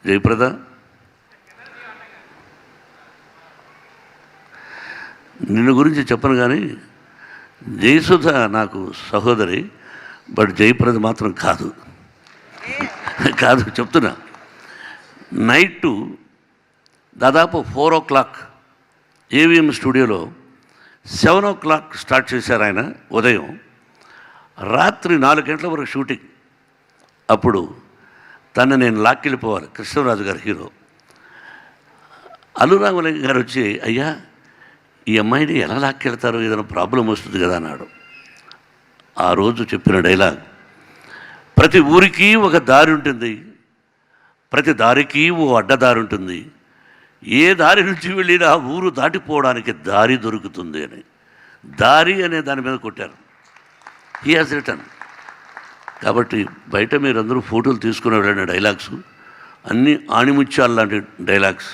జయప్రద, నిన్ను గురించి చెప్పను కానీ జయసుధ నాకు సహోదరి, బట్ జయప్రద మాత్రం కాదు. కాదు చెప్తున్నా. నైటు దాదాపు 4 o'clock ఏవిఎం స్టూడియోలో 7 o'clock స్టార్ట్ చేశారు ఆయన ఉదయం. రాత్రి 4 గంటల వరకు షూటింగ్. అప్పుడు తను నేను లాక్కెళ్ళిపోవాలి. కృష్ణరాజు గారు హీరో. అల్లు రామలింగ గారు వచ్చి, అయ్యా ఈ అమ్మాయిని ఎలా లాక్కెళ్తారు, ఏదైనా ప్రాబ్లం వస్తుంది కదా అన్నాడు. ఆ రోజు చెప్పిన డైలాగ్, ప్రతి ఊరికి ఒక దారి ఉంటుంది, ప్రతి దారికి ఓ అడ్డదారి ఉంటుంది, ఏ దారి నుంచి వెళ్ళినా ఊరు దాటిపోవడానికి దారి దొరుకుతుంది అని. దారి అనే దాని మీద కొట్టారు. He has return. కాబట్టి బయట మీరందరూ ఫోటోలు తీసుకుని వెళ్ళిన డైలాగ్స్ అన్నీ ఆణిముత్యాలు లాంటి డైలాగ్స్.